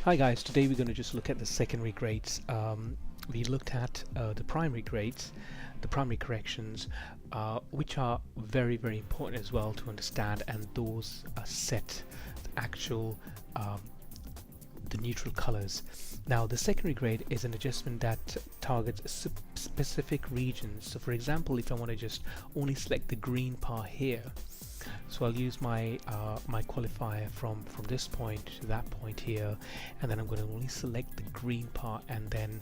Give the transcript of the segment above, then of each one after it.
Hi guys, today we're going to just look at the secondary grades. We looked at the primary grades, the primary corrections, which are very important as well to understand, and those set the actual the neutral colors. Now the secondary grade is an adjustment that targets specific regions. So for example, if I want to just only select the green part here, so I'll use my my qualifier from this point to that point here, and then I'm going to only select the green part and then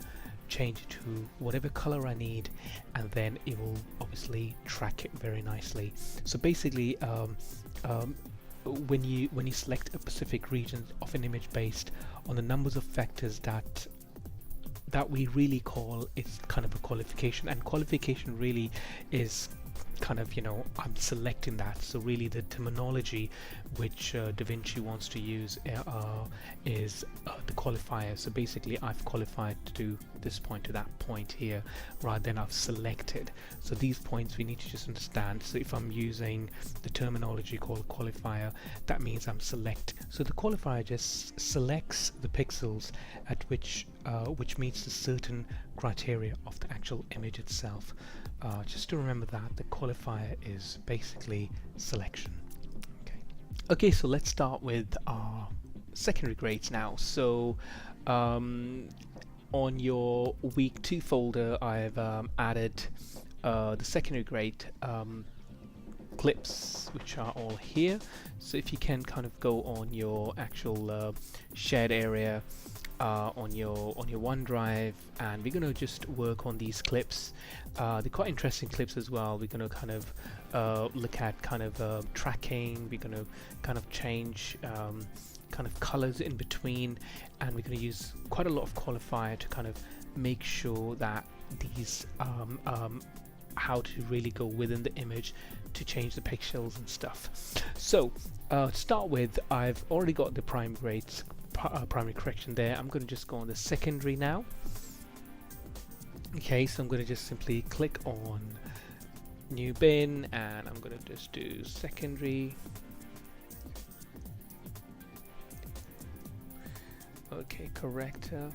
change it to whatever color I need, and then it will obviously track it very nicely. So basically when you select a specific region of an image based on the numbers of factors that we really call, it's kind of a qualification, and qualification really is kind of, I'm selecting that. So really the terminology which DaVinci wants to use is the qualifier. So basically I've qualified to do this point to that point here, rather than I've selected. So these points we need to just understand. So if I'm using the terminology called qualifier, that means I'm select. So the qualifier just selects the pixels at which meets the certain criteria of the actual image itself. Just to remember that the qualifier is basically selection. Okay, so let's start with our secondary grades now. So on your week 2 folder, I've added the secondary grade clips, which are all here. So if you can kind of go on your actual shared area on your OneDrive, and we're going to just work on these clips. They're quite interesting clips as well. We're going to kind of look at kind of tracking. We're going to kind of change kind of colors in between, and we're going to use quite a lot of qualifier to kind of make sure that these how to really go within the image to change the pixels and stuff. So to start with, I've already got the primary correction there. I'm going to just go on the secondary now. Okay, so I'm going to just simply click on new bin, and I'm going to just do secondary. Okay, corrector.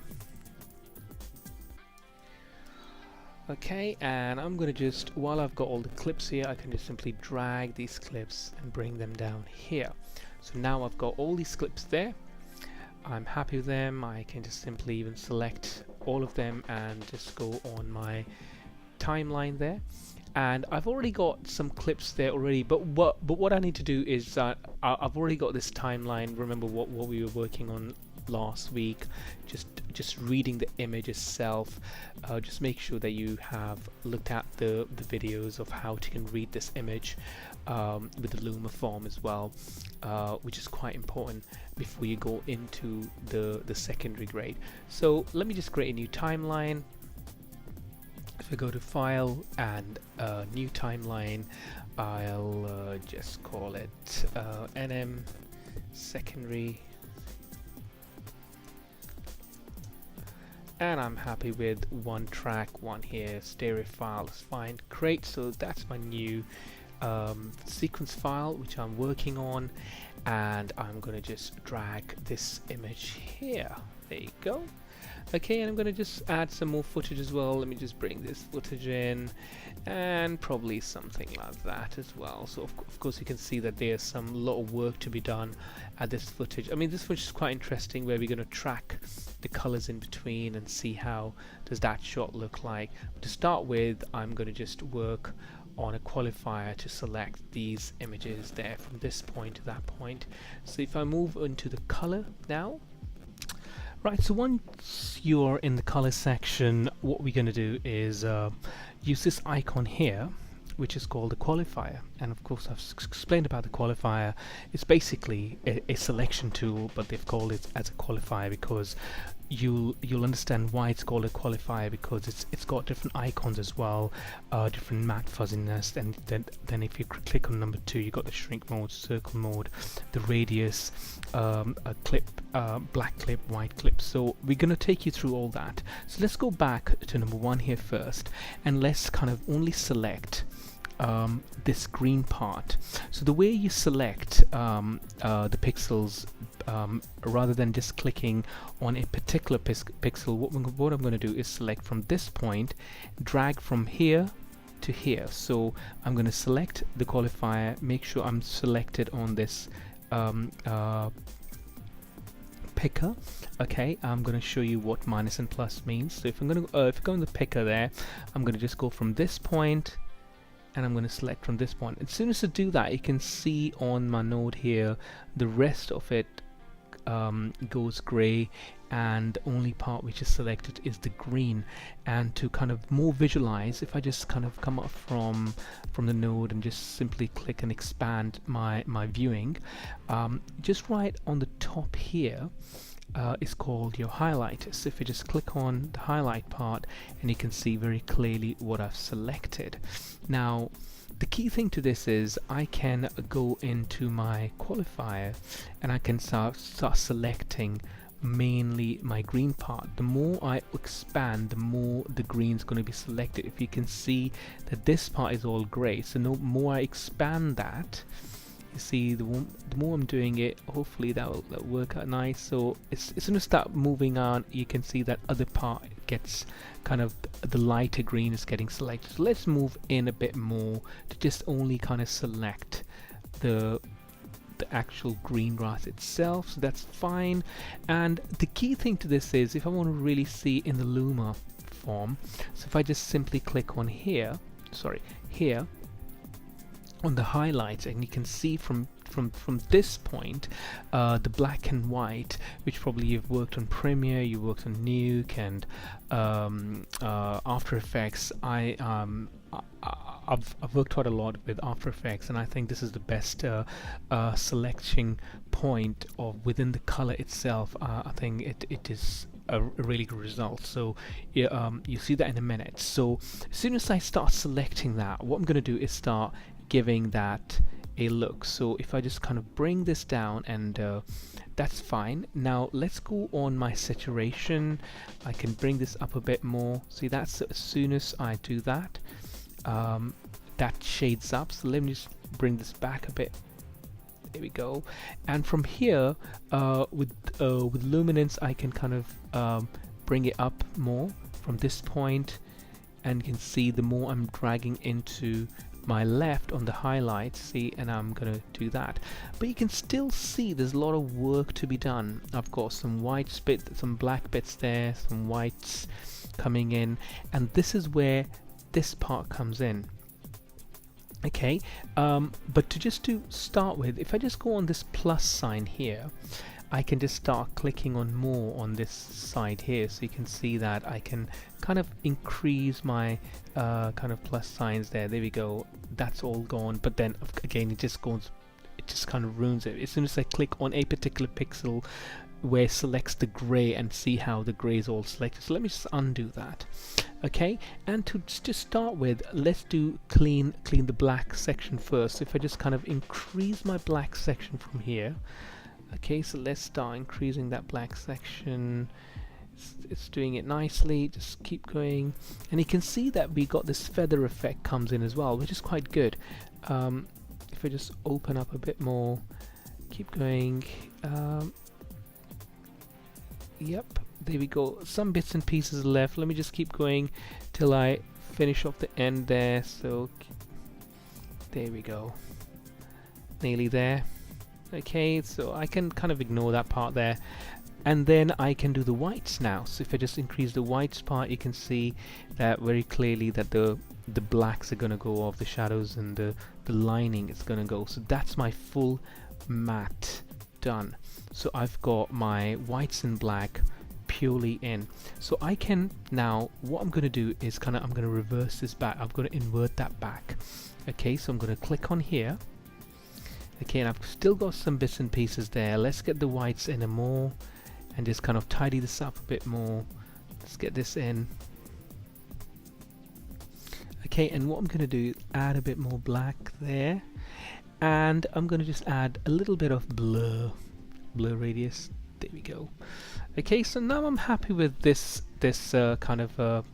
Okay, and I'm going to just, while I've got all the clips here, I can just simply drag these clips and bring them down here. So now I've got all these clips there. I'm happy with them. I can just simply even select all of them and just go on my timeline there. And I've already got some clips there already, but what I need to do is I've already got this timeline. Remember what we were working on last week, just reading the image itself. Just make sure that you have looked at the videos of how you can read this image with the Luma form as well, which is quite important before you go into the secondary grade. So let me just create a new timeline. If I go to file and new timeline, I'll just call it NM secondary, and I'm happy with one track, one here, stereo file is fine. Great, so that's my new sequence file which I'm working on, and I'm going to just drag this image here. There you go. Okay, and I'm going to just add some more footage as well. Let me just bring this footage in, and probably something like that as well. So of course you can see that there's a lot of work to be done at this footage. I mean, this footage is quite interesting, where we're going to track the colors in between and see how does that shot look like. But to start with, I'm going to just work on a qualifier to select these images there from this point to that point. So if I move into the color now, right, so once you're in the color section, what we're going to do is use this icon here, which is called the qualifier. And of course I've explained about the qualifier. It's basically a selection tool, but they've called it as a qualifier because you'll understand why it's called a qualifier, because it's got different icons as well, different matte fuzziness, and then if you click on number 2, you got the shrink mode, circle mode, the radius, a clip, black clip, white clip. So we're going to take you through all that. So let's go back to number 1 here first, and let's kind of only select this green part. So the way you select the pixels rather than just clicking on a particular pixel, what I'm going to do is select from this point, drag from here to here. So I'm going to select the qualifier, make sure I'm selected on this picker. Okay, I'm going to show you what minus and plus means. So if I'm going to if I go in the picker there, I'm going to just go from this point and I'm going to select from this point. As soon as I do that, you can see on my node here the rest of it goes gray, and the only part which is selected is the green. And to kind of more visualize, if I just kind of come up from the node and just simply click and expand my viewing, just right on the top here is called your highlight. So if you just click on the highlight part, and you can see very clearly what I've selected. Now the key thing to this is I can go into my qualifier and I can start selecting mainly my green part. The more I expand, the more the green is going to be selected. If you can see that this part is all gray, so the more I expand that, you see the more I'm doing it, hopefully that'll work out nice. So as soon as I start moving on, you can see that other part gets kind of, the lighter green is getting selected. So let's move in a bit more to just only kind of select the actual green grass itself. So that's fine. And the key thing to this is, if I want to really see in the Luma form, so if I just simply click on here on the highlights, and you can see from this point the black and white, which probably you've worked on Premiere, you worked on Nuke and After Effects. I've worked quite a lot with After Effects, and I think this is the best selection point of within the color itself. I think it is a really good result. So you see that in a minute. So as soon as I start selecting that, what I'm going to do is start giving that a look. So if I just kind of bring this down, and that's fine. Now let's go on my saturation. I can bring this up a bit more. See, that's as soon as I do that, that shades up. So let me just bring this back a bit. There we go. And from here, with luminance, I can kind of bring it up more from this point, and you can see the more I'm dragging into my left on the highlights, see, and I'm gonna do that. But you can still see there's a lot of work to be done. I've got some white bits, some black bits there, some whites coming in, and this is where this part comes in. Okay, but to start with, if I just go on this plus sign here, I can just start clicking on more on this side here, so you can see that I can kind of increase my kind of plus signs there. There we go, that's all gone. But then again, it just kind of ruins it. As soon as I click on a particular pixel where it selects the gray, and see how the gray is all selected. So let me just undo that. Okay, and to just start with, let's do clean the black section first. So if I just kind of increase my black section from here. Okay, so let's start increasing that black section. It's doing it nicely. Just keep going, and you can see that we got this feather effect comes in as well, which is quite good. If I just open up a bit more, keep going. Yep, there we go. Some bits and pieces left. Let me just keep going till I finish off the end there. So there we go, nearly there. Okay, so I can kind of ignore that part there, and then I can do the whites now. So if I just increase the whites part, you can see that very clearly that the blacks are going to go off, the shadows and the lining is going to go. So that's my full matte done. So I've got my whites and black purely in. So I can now, what I'm going to do is I'm going to reverse this back. I'm going to invert that back. Okay, so I'm going to click on here. Okay, and I've still got some bits and pieces there. Let's get the whites in more and just kind of tidy this up a bit more. Let's get this in. Okay, and what I'm going to do is add a bit more black there, and I'm going to just add a little bit of blur radius. There we go. Okay, so now I'm happy with this kind of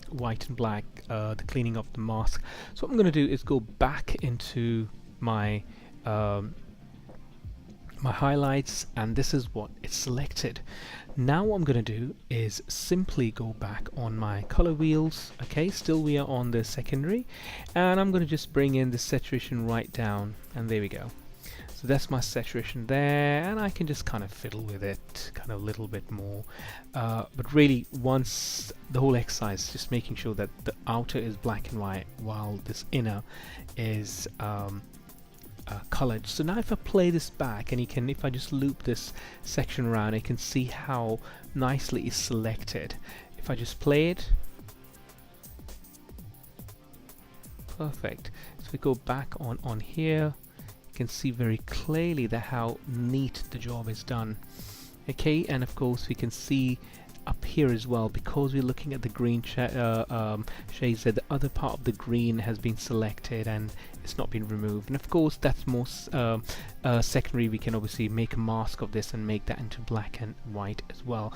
white and black, the cleaning of the mask. So what I'm going to do is go back into my my highlights, and this is what it's selected. Now what I'm going to do is simply go back on my color wheels. Okay, still we are on the secondary, and I'm going to just bring in the saturation right down, and there we go. So that's my saturation there, and I can just kind of fiddle with it kind of a little bit more, but really once the whole exercise, just making sure that the outer is black and white while this inner is colored. So now if I play this back, and you can, if I just loop this section around, you can see how nicely it's selected. If I just play it, perfect. So we go back on here, you can see very clearly that how neat the job is done. Okay, and of course we can see up here as well, because we're looking at the green shades, that the other part of the green has been selected and it's not been removed. And of course that's more secondary. We can obviously make a mask of this and make that into black and white as well.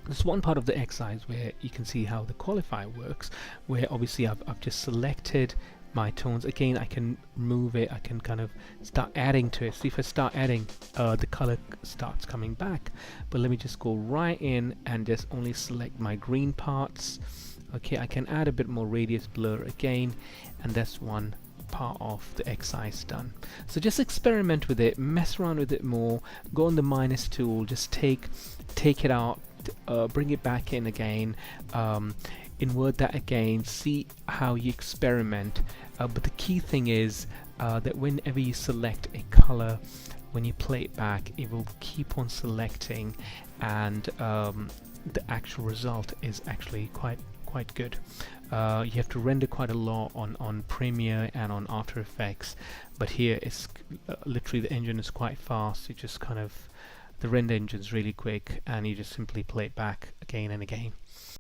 There's one part of the exercise where you can see how the qualifier works, where obviously I've just selected my tones. Again, I can move it, I can kind of start adding to it. See, if I start adding, the color starts coming back. But let me just go right in and just only select my green parts. Okay, I can add a bit more radius blur again, and that's one part of the exercise done. So just experiment with it, mess around with it more, go on the minus tool, just take it out, bring it back in again, invert that again, see how you experiment. But the key thing is that whenever you select a color, when you play it back, it will keep on selecting, and the actual result is actually quite good. You have to render quite a lot on Premiere and on After Effects, but here it's literally the engine is quite fast. You just kind of, the render engine is really quick, and you just simply play it back again and again.